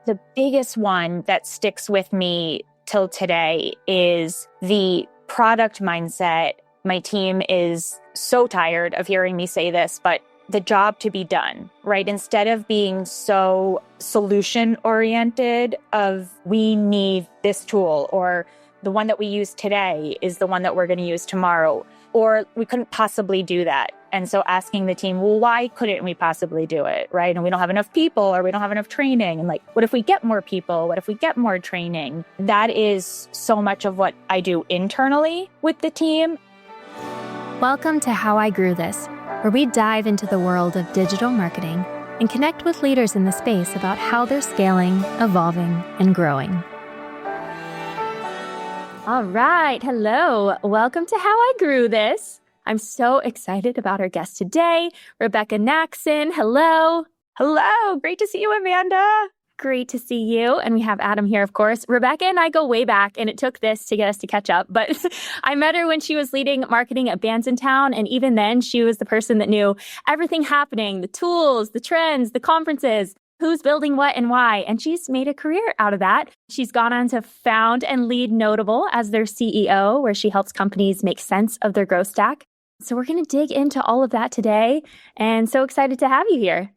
The biggest one that sticks with me till today is the product mindset. My team is so tired of hearing me say this, but the job to be done, right? Instead of being so solution oriented of we need this tool, or the one that we use today is the one that we're going to use tomorrow, or we couldn't possibly do that. And so asking the team, well, why couldn't we possibly do it, right? And we don't have enough people, or we don't have enough training. And like, what if we get more people? What if we get more training? That is so much of what I do internally with the team. Welcome to How I Grew This, where we dive into the world of digital marketing and connect with leaders in the space about how they're scaling, evolving, and growing. All right. Hello. Welcome to How I Grew This. I'm so excited about our guest today, Rebecca Nackson. Hello. Hello. Great to see you, Amanda. Great to see you. And we have Adam here, of course. Rebecca and I go way back, and it took this to get us to catch up. But I met her when she was leading marketing at Bandsintown. And even then, she was the person that knew everything happening, the tools, the trends, the conferences, who's building what and why. And she's made a career out of that. She's gone on to found and lead Notable as their CEO, where she helps companies make sense of their growth stack. So we're going to dig into all of that today. And so excited to have you here.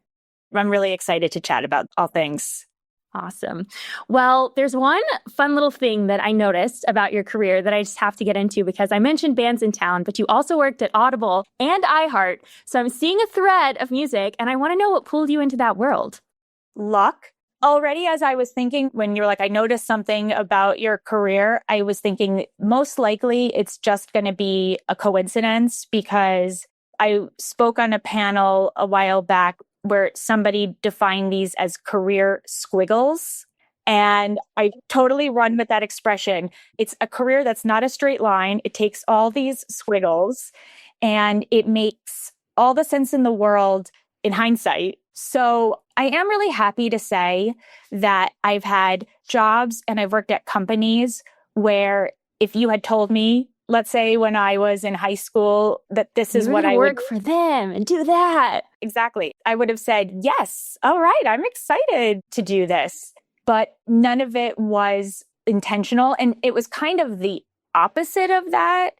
I'm really excited to chat about all things. Awesome. Well, there's one fun little thing that I noticed about your career that I just have to get into because I mentioned Bandsintown, but you also worked at Audible and iHeart. So I'm seeing a thread of music, and I want to know what pulled you into that world. Luck. Already, as I was thinking, when you're like, I noticed something about your career, I was thinking most likely it's just going to be a coincidence, because I spoke on a panel a while back where somebody defined these as career squiggles. And I totally run with that expression. It's a career that's not a straight line. It takes all these squiggles, and it makes all the sense in the world in hindsight. So I am really happy to say that I've had jobs and I've worked at companies where if you had told me, let's say when I was in high school, that this is what I would work for them and do that. Exactly. I would have said, yes, all right, I'm excited to do this. But none of it was intentional. And it was kind of the opposite of that.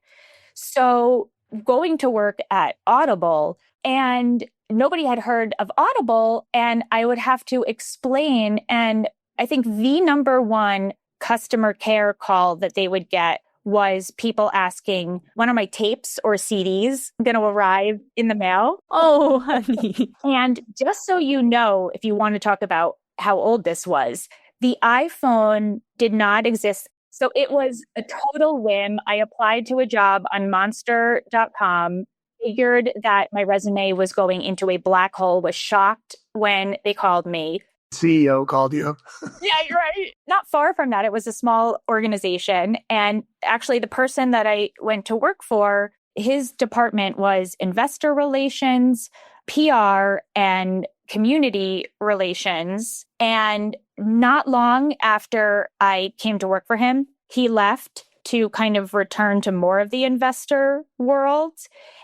So going to work at Audible, and nobody had heard of Audible, and I would have to explain. And I think the number one customer care call that they would get was people asking, when are my tapes or CDs going to arrive in the mail? Oh, honey. And just so you know, if you want to talk about how old this was, the iPhone did not exist. So it was a total whim. I applied to a job on monster.com, figured that my resume was going into a black hole, was shocked when they called me. CEO called you. Yeah, you're right. Not far from that. It was a small organization. And actually, the person that I went to work for, his department was investor relations, PR, and community relations. And not long after I came to work for him, he left to kind of return to more of the investor world.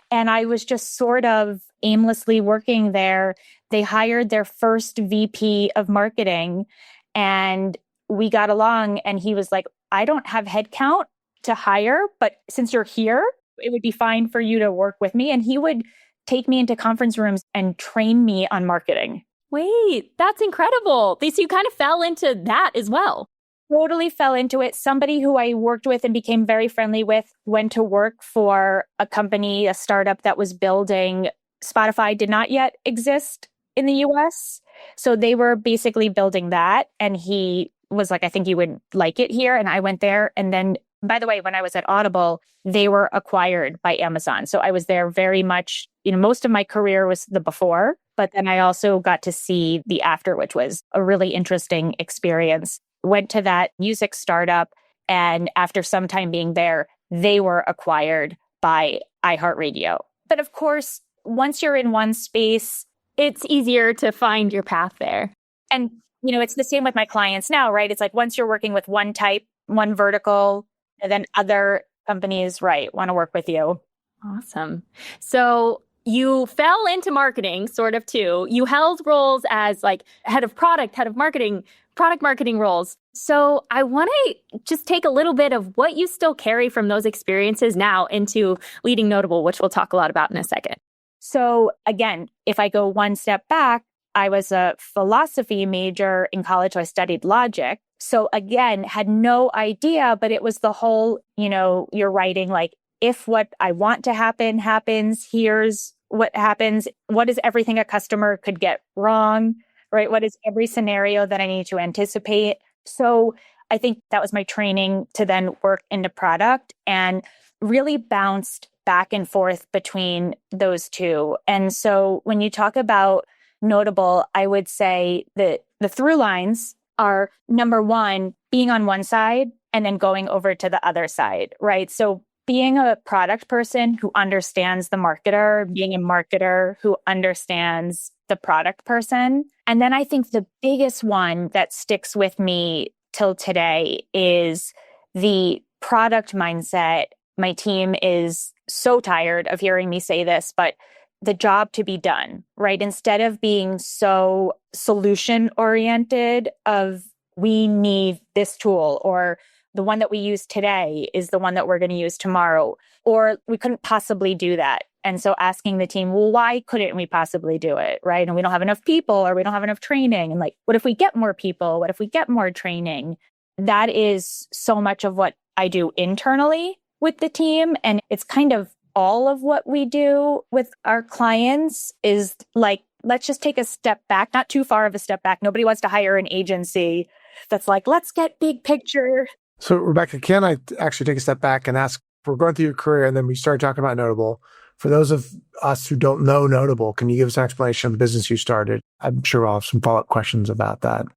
And I was just sort of aimlessly working there. They hired their first VP of marketing, and we got along, and he was like, I don't have headcount to hire, but since you're here, it would be fine for you to work with me. And he would take me into conference rooms and train me on marketing. Wait, that's incredible. So you kind of fell into that as well. Totally fell into it. Somebody who I worked with and became very friendly with went to work for a company, a startup that was building. Spotify did not yet exist in the US. So they were basically building that. And he was like, I think you would like it here. And I went there. And then, by the way, when I was at Audible, they were acquired by Amazon. So I was there very much, most of my career was the before, but then I also got to see the after, which was a really interesting experience. Went to that music startup. And after some time being there, they were acquired by iHeartRadio. But of course, once you're in one space, it's easier to find your path there. And, it's the same with my clients now, right? It's like once you're working with one type, one vertical, and then other companies, right, want to work with you. Awesome. So You fell into marketing sort of too. You held roles as like head of product, head of marketing, product marketing roles. So I want to just take a little bit of what you still carry from those experiences now into leading Notable, which we'll talk a lot about in a second. So again, if I go one step back, I was a philosophy major in college, so I studied logic. So again, had no idea, but it was the whole, you're writing like, if what I want to happen happens, here's what happens. What is everything a customer could get wrong, right? What is every scenario that I need to anticipate? So I think that was my training to then work into product and really bounced back and forth between those two. And so when you talk about Notable, I would say that the through lines are number one, being on one side and then going over to the other side, right? So being a product person who understands the marketer, being a marketer who understands the product person. And then I think the biggest one that sticks with me till today is the product mindset. My team is so tired of hearing me say this, but the job to be done, right? Instead of being so solution oriented of we need this tool or the one that we use today is the one that we're going to use tomorrow, or we couldn't possibly do that. And so asking the team, well, why couldn't we possibly do it, right? And we don't have enough people or we don't have enough training. And like, what if we get more people? What if we get more training? That is so much of what I do internally with the team. And it's kind of all of what we do with our clients is like, let's just take a step back, not too far of a step back. Nobody wants to hire an agency that's like, let's get big picture. So Rebecca, can I actually take a step back and ask, we're going through your career and then we started talking about Notable. For those of us who don't know Notable, can you give us an explanation of the business you started? I'm sure I'll have some follow-up questions about that.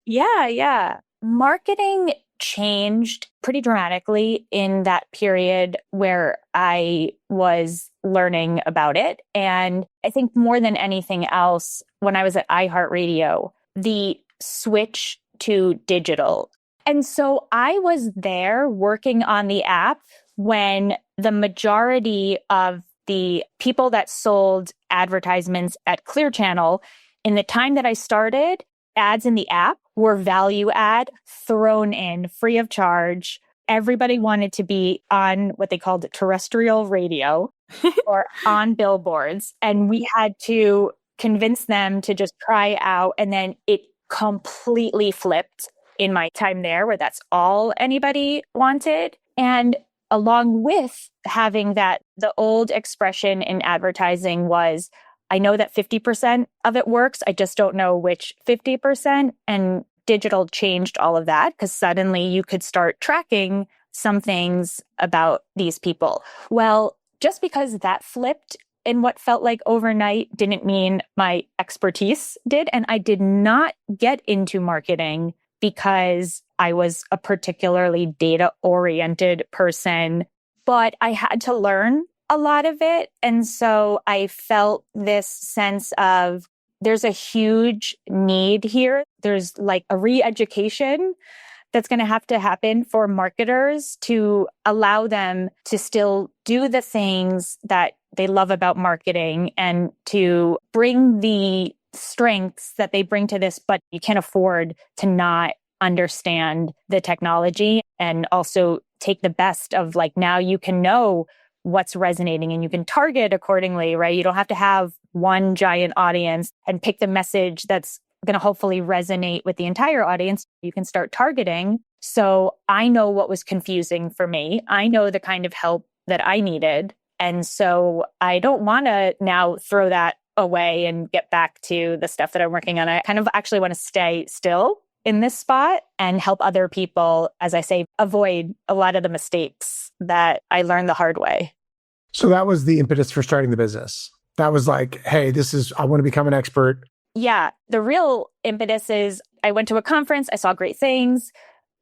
Yeah. Marketing changed pretty dramatically in that period where I was learning about it. And I think more than anything else, when I was at iHeartRadio, the switch to digital. And so I was there working on the app when the majority of the people that sold advertisements at Clear Channel, in the time that I started, ads in the app were value add thrown in free of charge. Everybody wanted to be on what they called terrestrial radio or on billboards. And we had to convince them to just try out. And then it completely flipped in my time there, where that's all anybody wanted. And along with having that, the old expression in advertising was, I know that 50% of it works. I just don't know which 50%. And digital changed all of that because suddenly you could start tracking some things about these people. Well, just because that flipped in what felt like overnight didn't mean my expertise did. And I did not get into marketing because I was a particularly data-oriented person, but I had to learn a lot of it. And so I felt this sense of there's a huge need here. There's like a re-education that's going to have to happen for marketers to allow them to still do the things that they love about marketing and to bring the strengths that they bring to this, but you can't afford to not understand the technology and also take the best of like, now you can know what's resonating and you can target accordingly, right? You don't have to have one giant audience and pick the message that's going to hopefully resonate with the entire audience. You can start targeting. So I know what was confusing for me. I know the kind of help that I needed. And so I don't want to now throw that away and get back to the stuff that I'm working on. I kind of actually want to stay still in this spot and help other people, as I say, avoid a lot of the mistakes that I learned the hard way. So that was the impetus for starting the business. That was like, hey, I want to become an expert. Yeah. The real impetus is I went to a conference. I saw great things.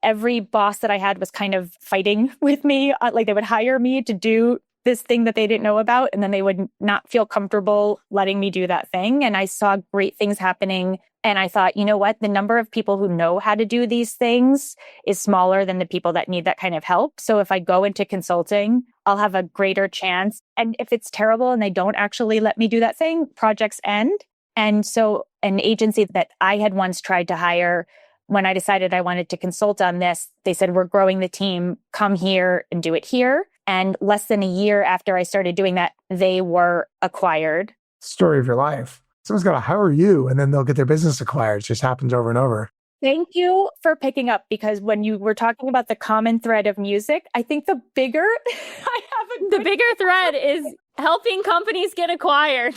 Every boss that I had was kind of fighting with me. Like they would hire me to do this thing that they didn't know about, and then they would not feel comfortable letting me do that thing. And I saw great things happening. And I thought, you know what? The number of people who know how to do these things is smaller than the people that need that kind of help. So if I go into consulting, I'll have a greater chance. And if it's terrible and they don't actually let me do that thing, projects end. And so an agency that I had once tried to hire, when I decided I wanted to consult on this, they said, we're growing the team, come here and do it here. And less than a year after I started doing that, they were acquired. Story of your life. Someone's got to hire you and then they'll get their business acquired. It just happens over and over. Thank you for picking up, because when you were talking about the common thread of music, I think the bigger thread is helping companies get acquired.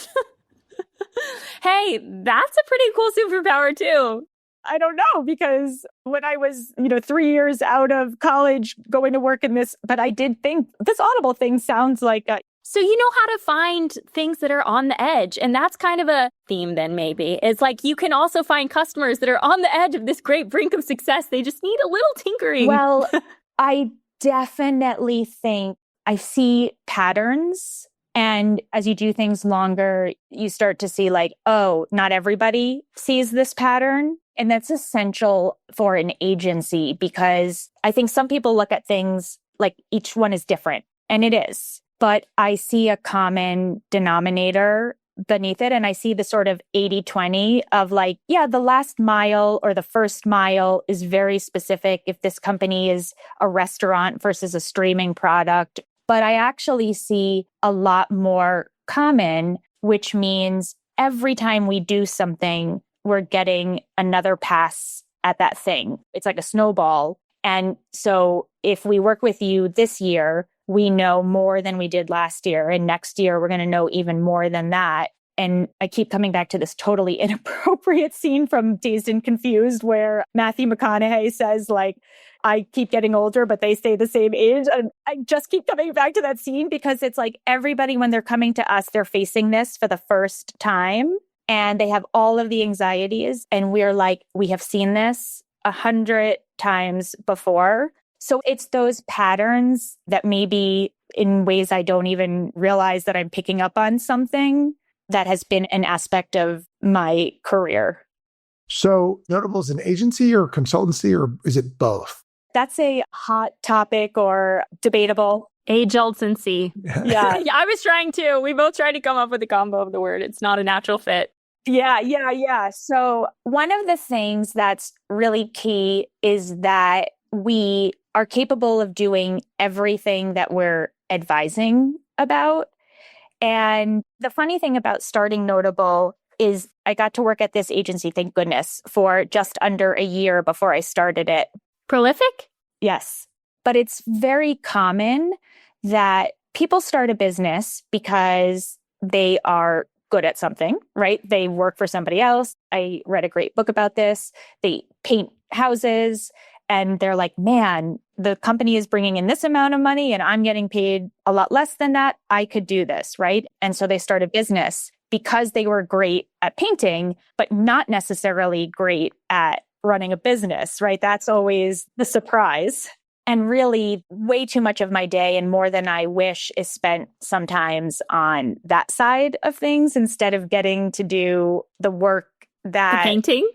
Hey, that's a pretty cool superpower too. I don't know, because when I was, 3 years out of college going to work in this, but I did think this Audible thing sounds like So you know how to find things that are on the edge. And that's kind of a theme then maybe. It's like you can also find customers that are on the edge of this great brink of success. They just need a little tinkering. Well, I definitely think I see patterns. And as you do things longer, you start to see like, oh, not everybody sees this pattern. And that's essential for an agency, because I think some people look at things like each one is different, and it is. But I see a common denominator beneath it. And I see the sort of 80-20 of like, yeah, the last mile or the first mile is very specific if this company is a restaurant versus a streaming product. But I actually see a lot more common, which means every time we do something, we're getting another pass at that thing. It's like a snowball. And so if we work with you this year, we know more than we did last year. And next year, we're going to know even more than that. And I keep coming back to this totally inappropriate scene from Dazed and Confused where Matthew McConaughey says, like, I keep getting older, but they stay the same age. And I just keep coming back to that scene because it's like everybody, when they're coming to us, they're facing this for the first time and they have all of the anxieties. And we're like, we have seen this 100 times before. So it's those patterns that maybe in ways I don't even realize that I'm picking up on something that has been an aspect of my career. So Notable is an agency or consultancy, or is it both? That's a hot topic or debatable. Age-old since C. Yeah. Yeah, I was trying to. We both tried to come up with a combo of the word. It's not a natural fit. Yeah. So one of the things that's really key is that we are capable of doing everything that we're advising about. And the funny thing about starting Notable is I got to work at this agency, thank goodness, for just under a year before I started it. Prolific? Yes. But it's very common that people start a business because they are good at something, right? They work for somebody else. I read a great book about this. They paint houses and they're like, man, the company is bringing in this amount of money and I'm getting paid a lot less than that. I could do this, right? And so they start a business because they were great at painting, but not necessarily great at running a business, right? That's always the surprise. And really, way too much of my day and more than I wish is spent sometimes on that side of things instead of getting to do the work that... The painting?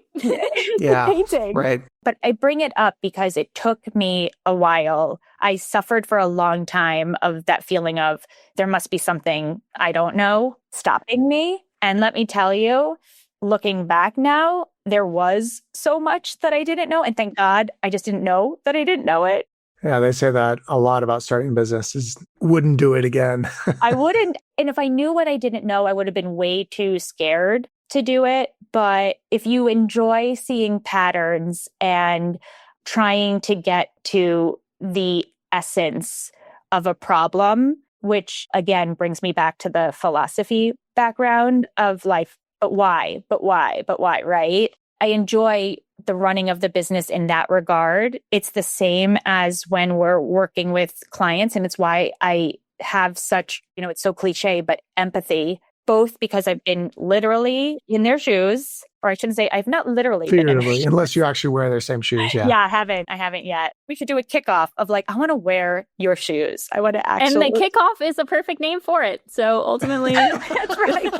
Yeah, painting. right. But I bring it up because it took me a while. I suffered for a long time of that feeling of there must be something I don't know stopping me. And let me tell you, looking back now, there was so much that I didn't know. And thank God I just didn't know that I didn't know it. Yeah, they say that a lot about starting businesses. Wouldn't do it again. I wouldn't. And if I knew what I didn't know, I would have been way too scared to do it. But if you enjoy seeing patterns and trying to get to the essence of a problem, which again brings me back to the philosophy background of life, but why, right? I enjoy the running of the business in that regard. It's the same as when we're working with clients. And it's why I have such, it's so cliche, but empathy, both because I've been literally in their shoes or I shouldn't say I've not literally been in Figuratively, unless you actually wear their same shoes. Yeah. Yeah, I haven't yet. We should do a kickoff of like, I want to wear your shoes. I want to actually. And the kickoff is a perfect name for it. So ultimately, that's right.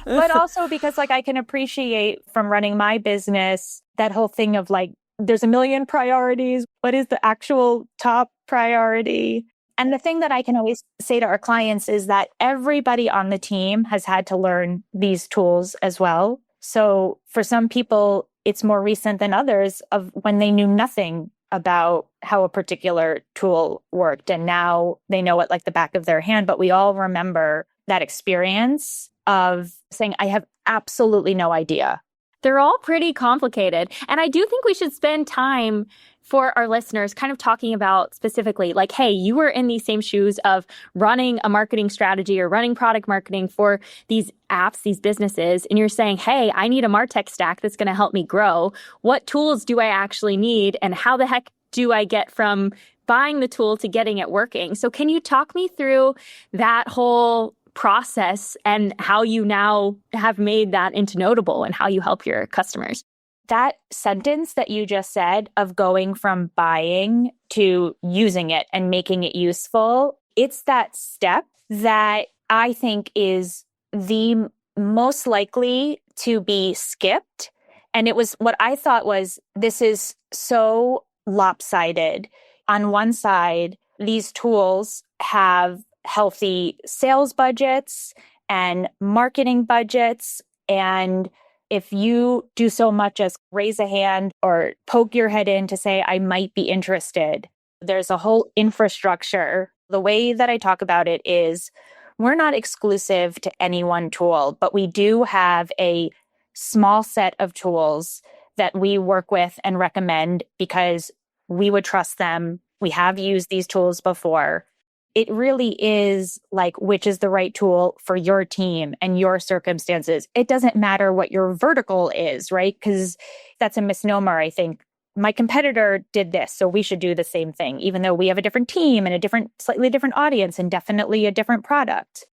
But also because like I can appreciate from running my business, that whole thing of like, there's a million priorities. What is the actual top priority? And the thing that I can always say to our clients is that everybody on the team has had to learn these tools as well. So for some people, it's more recent than others of when they knew nothing about how a particular tool worked. And now they know it like the back of their hand. But we all remember that experience of saying, I have absolutely no idea. They're all pretty complicated. And I do think we should spend time for our listeners kind of talking about specifically like, hey, you were in these same shoes of running a marketing strategy or running product marketing for these apps, these businesses, and you're saying, hey, I need a MarTech stack that's going to help me grow. What tools do I actually need? And how the heck do I get from buying the tool to getting it working? So can you talk me through that whole process and how you now have made that into Notable and how you help your customers? That sentence that you just said of going from buying to using it and making it useful, it's that step that I think is the most likely to be skipped. And it was what I thought was, this is so lopsided. On one side, these tools have healthy sales budgets and marketing budgets. And if you do so much as raise a hand or poke your head in to say, I might be interested, there's a whole infrastructure. The way that I talk about it is we're not exclusive to any one tool, but we do have a small set of tools that we work with and recommend because we would trust them. We have used these tools before. It really is like, which is the right tool for your team and your circumstances. It doesn't matter what your vertical is, right? Because that's a misnomer, I think. My competitor did this, so we should do the same thing, even though we have a different team and slightly different audience and definitely a different product.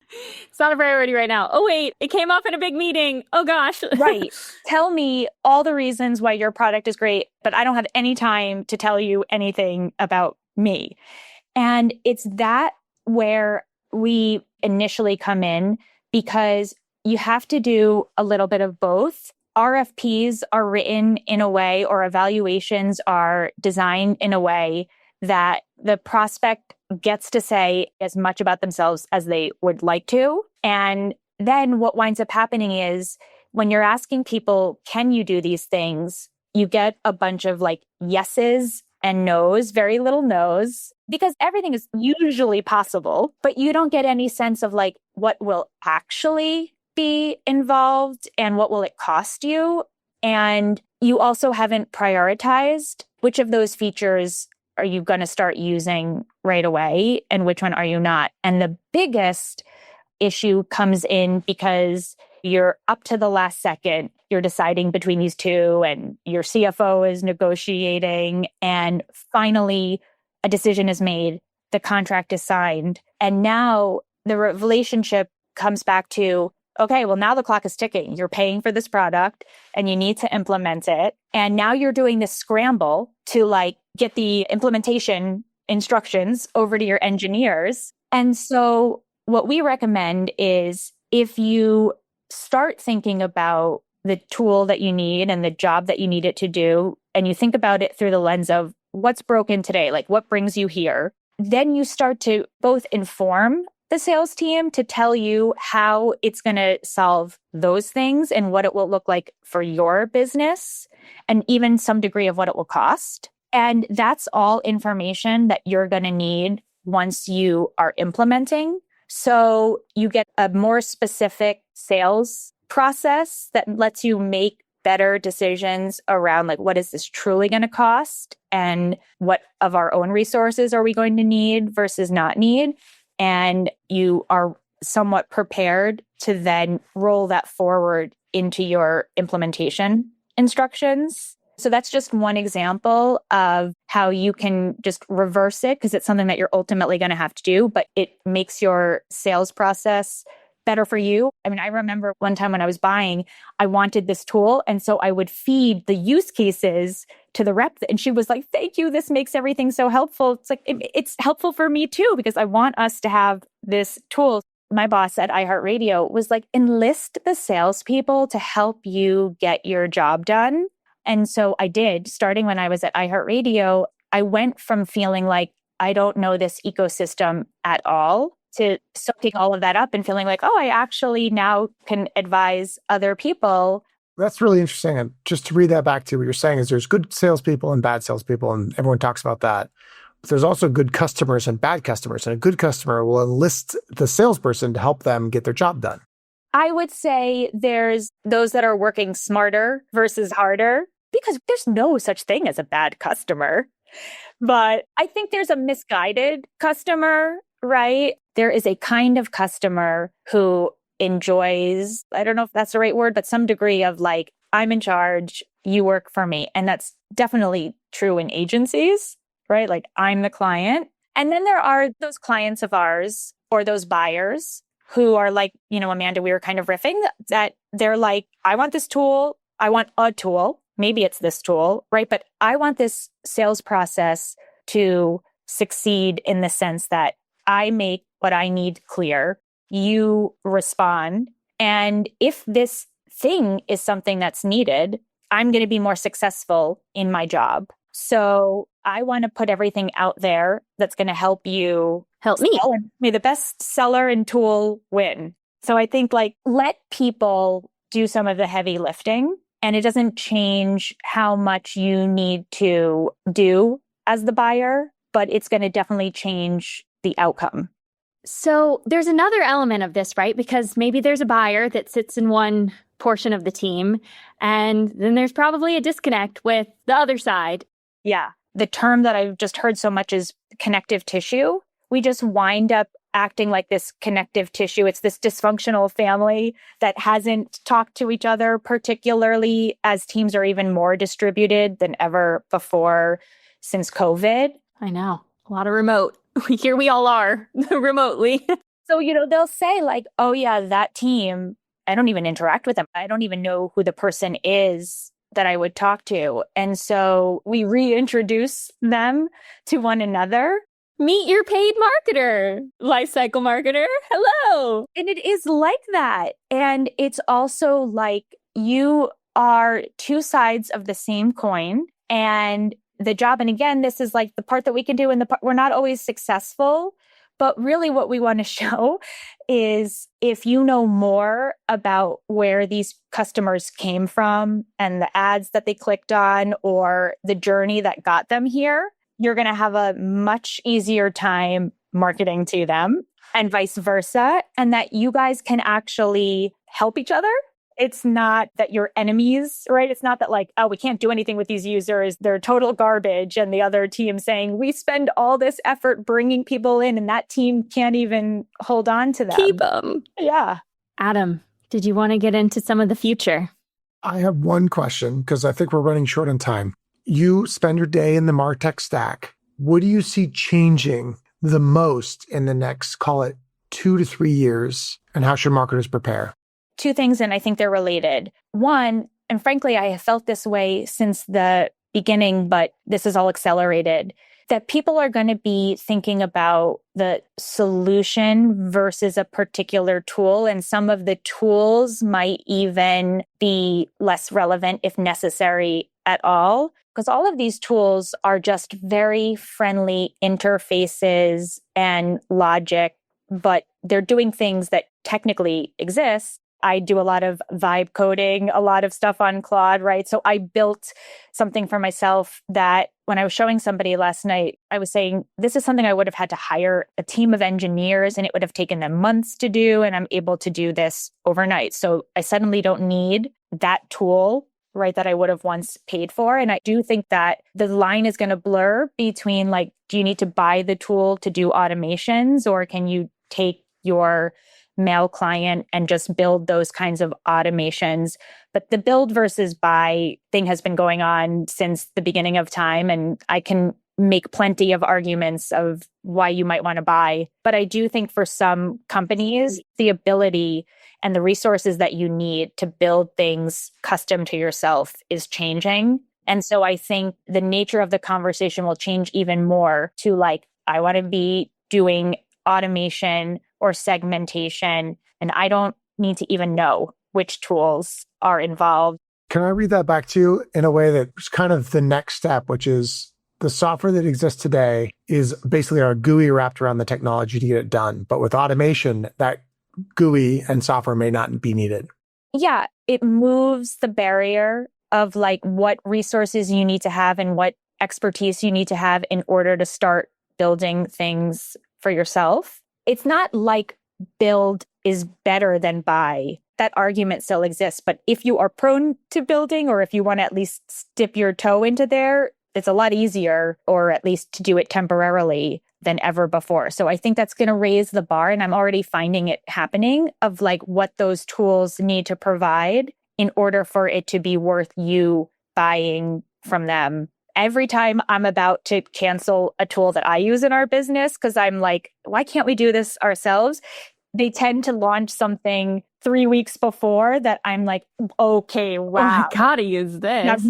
It's not a priority right now. Oh, wait, it came up in a big meeting. Oh, gosh. Right. Tell me all the reasons why your product is great, but I don't have any time to tell you anything about me. And it's that where we initially come in because you have to do a little bit of both. RFPs are written in a way, or evaluations are designed in a way that the prospect gets to say as much about themselves as they would like to. And then what winds up happening is when you're asking people, can you do these things? You get a bunch of like yeses and no's, very little no's, because everything is usually possible, but you don't get any sense of like what will actually be involved and what will it cost you. And you also haven't prioritized which of those features are you going to start using right away and which one are you not. And the biggest issue comes in because you're up to the last second, you're deciding between these two and your CFO is negotiating and finally a decision is made, the contract is signed. And now the relationship comes back to, okay, well, now the clock is ticking. You're paying for this product and you need to implement it. And now you're doing this scramble to like get the implementation instructions over to your engineers. And so what we recommend is if you start thinking about the tool that you need and the job that you need it to do, and you think about it through the lens of what's broken today, like what brings you here, then you start to both inform the sales team to tell you how it's going to solve those things and what it will look like for your business and even some degree of what it will cost. And that's all information that you're going to need once you are implementing. So you get a more specific sales process that lets you make better decisions around like, what is this truly going to cost? And what of our own resources are we going to need versus not need? And you are somewhat prepared to then roll that forward into your implementation instructions. So that's just one example of how you can just reverse it because it's something that you're ultimately going to have to do, but it makes your sales process better for you? I mean, I remember one time when I was buying, I wanted this tool. And so I would feed the use cases to the rep. And she was like, thank you. This makes everything so helpful. It's like, it's helpful for me too, because I want us to have this tool. My boss at iHeartRadio was like, enlist the salespeople to help you get your job done. And so I did. Starting when I was at iHeartRadio, I went from feeling like I don't know this ecosystem at all to soaking all of that up and feeling like, oh, I actually now can advise other people. That's really interesting. And just to read that back to what you're saying is there's good salespeople and bad salespeople, and everyone talks about that. But there's also good customers and bad customers. And a good customer will enlist the salesperson to help them get their job done. I would say there's those that are working smarter versus harder, because there's no such thing as a bad customer. But I think there's a misguided customer, right? There is a kind of customer who enjoys, I don't know if that's the right word, but some degree of like, I'm in charge, you work for me. And that's definitely true in agencies, right? Like I'm the client. And then there are those clients of ours or those buyers who are like, Amanda, we were kind of riffing that they're like, I want this tool. I want a tool. Maybe it's this tool, right? But I want this sales process to succeed in the sense that I make what I need clear. You respond. And if this thing is something that's needed, I'm going to be more successful in my job. So I want to put everything out there that's going to help you help me. May the best seller and tool win. So I think like let people do some of the heavy lifting, and it doesn't change how much you need to do as the buyer, but it's going to definitely change the outcome. So there's another element of this, right? Because maybe there's a buyer that sits in one portion of the team, and then there's probably a disconnect with the other side. Yeah. The term that I've just heard so much is connective tissue. We just wind up acting like this connective tissue. It's this dysfunctional family that hasn't talked to each other, particularly as teams are even more distributed than ever before since COVID. I know. A lot of remote. Here we all are remotely. So, they'll say like, oh yeah, that team, I don't even interact with them. I don't even know who the person is that I would talk to. And so we reintroduce them to one another. Meet your paid marketer, lifecycle marketer. Hello. And it is like that. And it's also like you are two sides of the same coin. And the job, and again, this is like the part that we can do, and the part we're not always successful. But really what we want to show is if you know more about where these customers came from and the ads that they clicked on or the journey that got them here, you're going to have a much easier time marketing to them and vice versa. And that you guys can actually help each other. It's not that you're enemies, right? It's not that like, oh, we can't do anything with these users. They're total garbage. And the other team saying, we spend all this effort bringing people in and that team can't even hold on to them. Keep them. Yeah. Adam, did you want to get into some of the future? I have one question because I think we're running short on time. You spend your day in the MarTech stack. What do you see changing the most in the next, call it 2 to 3 years? And how should marketers prepare? Two things, and I think they're related. One, and frankly, I have felt this way since the beginning, but this is all accelerated, that people are going to be thinking about the solution versus a particular tool. And some of the tools might even be less relevant if necessary at all. Because all of these tools are just very friendly interfaces and logic, but they're doing things that technically exist. I do a lot of vibe coding, a lot of stuff on Claude, right? So I built something for myself that when I was showing somebody last night, I was saying, this is something I would have had to hire a team of engineers and it would have taken them months to do. And I'm able to do this overnight. So I suddenly don't need that tool, right, that I would have once paid for. And I do think that the line is going to blur between like, do you need to buy the tool to do automations, or can you take your mail client and just build those kinds of automations? But the build versus buy thing has been going on since the beginning of time. And I can make plenty of arguments of why you might want to buy. But I do think for some companies, the ability and the resources that you need to build things custom to yourself is changing. And so I think the nature of the conversation will change even more to like, I want to be doing automation or segmentation, and I don't need to even know which tools are involved. Can I read that back to you in a way that's kind of the next step, which is the software that exists today is basically our GUI wrapped around the technology to get it done. But with automation, that GUI and software may not be needed. Yeah, it moves the barrier of like what resources you need to have and what expertise you need to have in order to start building things for yourself. It's not like build is better than buy. That argument still exists. But if you are prone to building, or if you want to at least dip your toe into there, it's a lot easier, or at least to do it temporarily than ever before. So I think that's going to raise the bar. And I'm already finding it happening of like what those tools need to provide in order for it to be worth you buying from them. Every time I'm about to cancel a tool that I use in our business, because I'm like, why can't we do this ourselves? They tend to launch something 3 weeks before that I'm like, okay, wow. Oh, I gotta use this.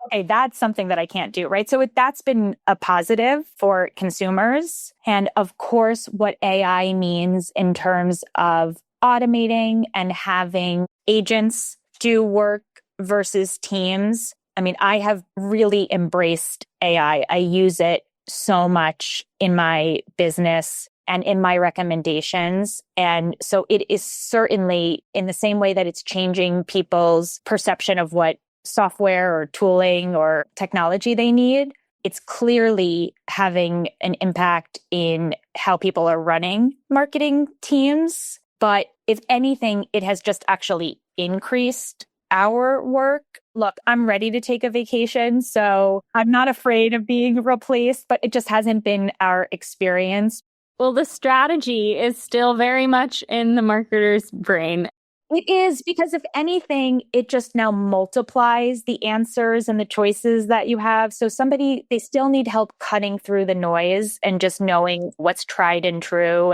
Okay, that's something that I can't do, right? So that's been a positive for consumers. And of course, what AI means in terms of automating and having agents do work versus teams. I mean, I have really embraced AI. I use it so much in my business and in my recommendations. And so it is certainly in the same way that it's changing people's perception of what software or tooling or technology they need, it's clearly having an impact in how people are running marketing teams. But if anything, it has just actually increased our work. Look, I'm ready to take a vacation, so I'm not afraid of being replaced, but it just hasn't been our experience. Well, the strategy is still very much in the marketer's brain. It is, because if anything, it just now multiplies the answers and the choices that you have. So they still need help cutting through the noise and just knowing what's tried and true.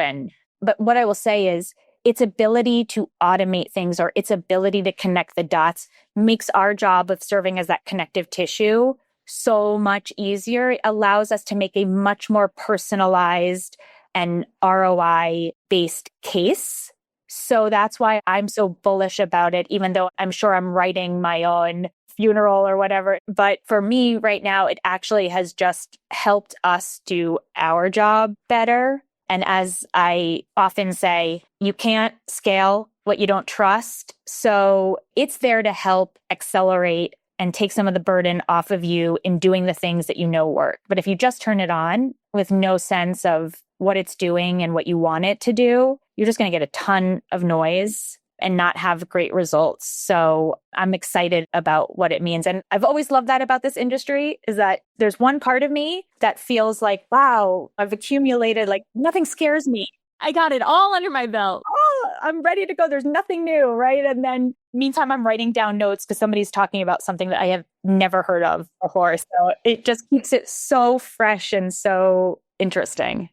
But what I will say is its ability to automate things, or its ability to connect the dots, makes our job of serving as that connective tissue so much easier. It allows us to make a much more personalized and ROI-based case. So that's why I'm so bullish about it, even though I'm sure I'm writing my own funeral or whatever. But for me right now, it actually has just helped us do our job better. And as I often say, you can't scale what you don't trust. So it's there to help accelerate and take some of the burden off of you in doing the things that you know work. But if you just turn it on with no sense of what it's doing and what you want it to do, you're just going to get a ton of noise and not have great results. So I'm excited about what it means. And I've always loved that about this industry, is that there's one part of me that feels like, wow, I've accumulated, like nothing scares me. I got it all under my belt. Oh, I'm ready to go. There's nothing new, right? And then meantime, I'm writing down notes because somebody's talking about something that I have never heard of before. So it just keeps it so fresh and so interesting.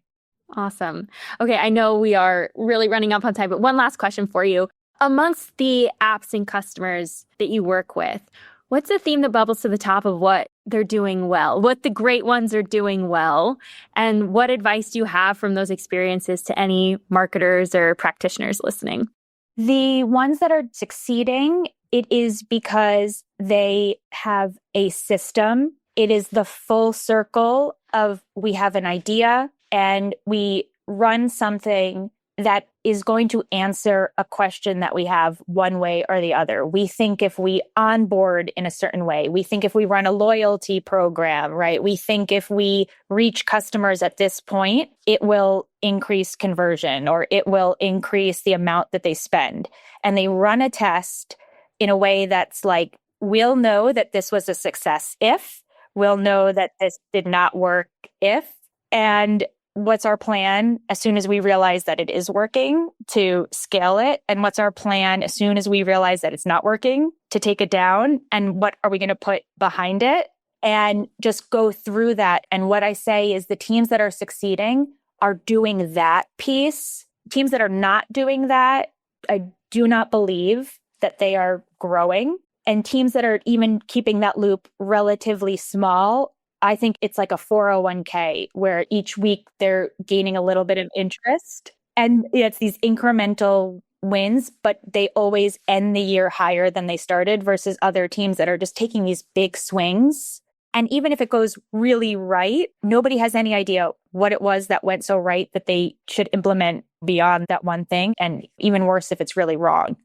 Awesome. Okay, I know we are really running up on time, but one last question for you. Amongst the apps and customers that you work with, what's the theme that bubbles to the top of what they're doing well, what the great ones are doing well, and what advice do you have from those experiences to any marketers or practitioners listening? The ones that are succeeding, it is because they have a system. It is the full circle of we have an idea and we run something that is going to answer a question that we have one way or the other. We think if we onboard in a certain way, we think if we run a loyalty program, right? We think if we reach customers at this point, it will increase conversion or it will increase the amount that they spend. And they run a test in a way that's like, we'll know that this was a success if, we'll know that this did not work if, and what's our plan as soon as we realize that it is working to scale it? And what's our plan as soon as we realize that it's not working to take it down? And what are we going to put behind it? and just go through that. And what I say is the teams that are succeeding are doing that piece. Teams that are not doing that, I do not believe that they are growing. And teams that are even keeping that loop relatively small, I think it's like a 401k where each week they're gaining a little bit of interest. And it's these incremental wins, but they always end the year higher than they started versus other teams that are just taking these big swings. And even if it goes really right, nobody has any idea what it was that went so right that they should implement beyond that one thing. And even worse if it's really wrong.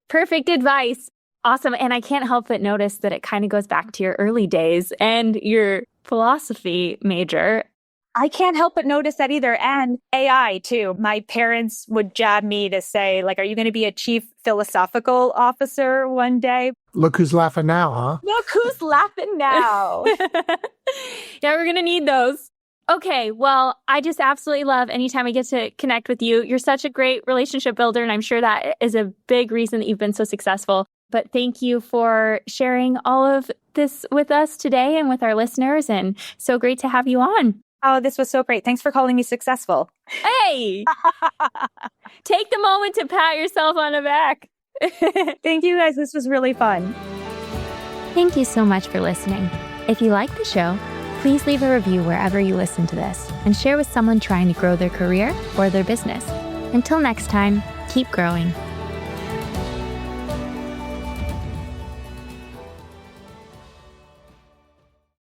Perfect advice. Awesome. And I can't help but notice that it kind of goes back to your early days and your philosophy major. I can't help but notice that either. And AI too. My parents would jab me to say, like, are you going to be a chief philosophical officer one day? Look who's laughing now, huh? Look who's laughing now. Yeah, we're going to need those. Okay, well, I just absolutely love anytime I get to connect with you. You're such a great relationship builder, and I'm sure that is a big reason that you've been so successful. But thank you for sharing all of this with us today and with our listeners, and so great to have you on. Oh, this was so great. Thanks for calling me successful. Hey, take the moment to pat yourself on the back. Thank you guys. This was really fun. Thank you so much for listening. If you like the show, please leave a review wherever you listen to this and share with someone trying to grow their career or their business. Until next time, keep growing.